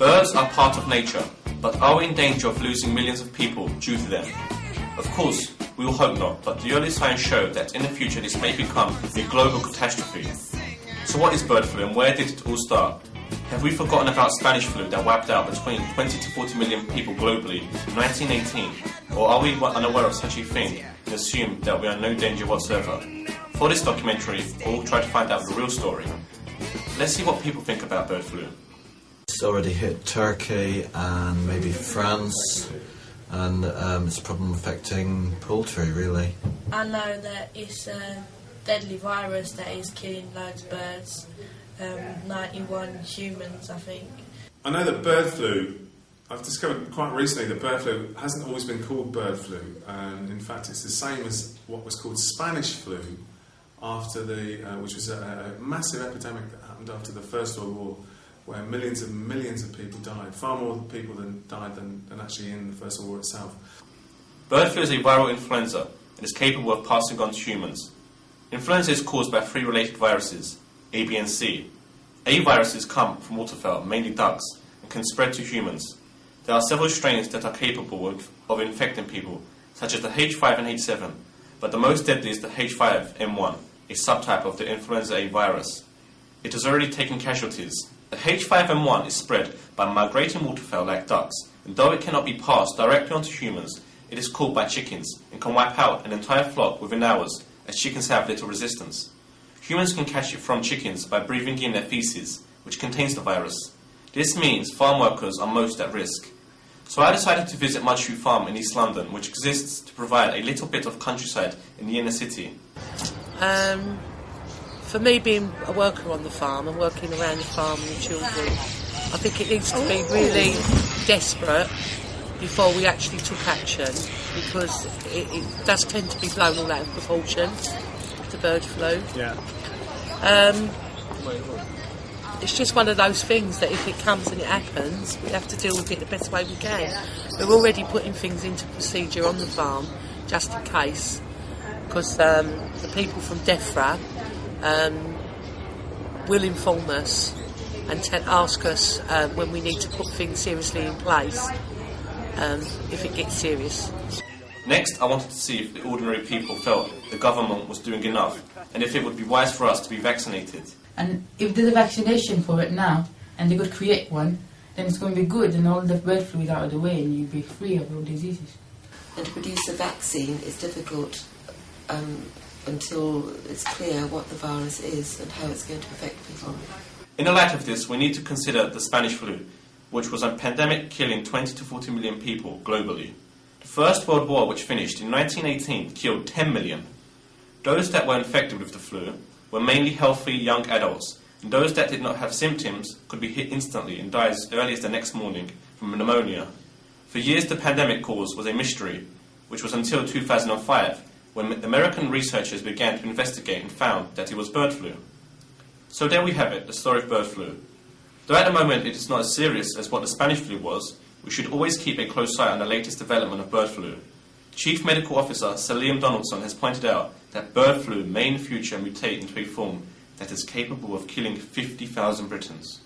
Birds are part of nature, but are we in danger of losing millions of people due to them? Of course, we will hope not, but the early signs show that in the future this may become a global catastrophe. So what is bird flu and where did it all start? Have we forgotten about Spanish flu that wiped out between 20 to 40 million people globally in 1918? Or are we unaware of such a thing and assume that we are in no danger whatsoever? For this documentary, we'll try to find out the real story. Let's see what people think about bird flu. It's already hit Turkey and maybe France, and it's a problem affecting poultry, really. I know that it's a deadly virus that is killing loads of birds, 91 humans, I think. I know that bird flu, I've discovered quite recently that bird flu hasn't always been called bird flu, and in fact it's the same as what was called Spanish flu, after which was a massive epidemic that happened after the First World War, where millions and millions of people died, far more people died than actually in the First World War itself. Bird flu is a viral influenza and is capable of passing on to humans. Influenza is caused by three related viruses, A, B and C. A viruses come from waterfowl, mainly ducks, and can spread to humans. There are several strains that are capable of infecting people, such as the H5 and H7, but the most deadly is the H5N1, a subtype of the influenza A virus. It has already taken casualties. The H5N1 is spread by migrating waterfowl like ducks, and though it cannot be passed directly onto humans, it is caught by chickens and can wipe out an entire flock within hours, as chickens have little resistance. Humans can catch it from chickens by breathing in their feces, which contains the virus. This means farm workers are most at risk. So I decided to visit Mudshute Farm in East London, which exists to provide a little bit of countryside in the inner city. For me, being a worker on the farm and working around the farm and the children, I think it needs to be really desperate before we actually took action, because it does tend to be blown all out of proportion, the bird flu. Yeah. It's just one of those things that if it comes and it happens, we have to deal with it the best way we can. We're already putting things into procedure on the farm, just in case, because the people from DEFRA will inform us and ask us when we need to put things seriously in place if it gets serious. Next, I wanted to see if the ordinary people felt the government was doing enough and if it would be wise for us to be vaccinated. And if there's a vaccination for it now and they could create one, then it's going to be good and all the bird flu is out of the way and you'll be free of all diseases. And to produce a vaccine is difficult until it's clear what the virus is and how it's going to affect people. In the light of this, we need to consider the Spanish flu, which was a pandemic killing 20 to 40 million people globally. The First World War, which finished in 1918, killed 10 million. Those that were infected with the flu were mainly healthy young adults, and those that did not have symptoms could be hit instantly and die as early as the next morning from pneumonia. For years, the pandemic cause was a mystery, which was until 2005, when American researchers began to investigate and found that it was bird flu. So there we have it, the story of bird flu. Though at the moment it is not as serious as what the Spanish flu was, we should always keep a close eye on the latest development of bird flu. Chief Medical Officer Sir Liam Donaldson has pointed out that bird flu may in future mutate into a form that is capable of killing 50,000 Britons.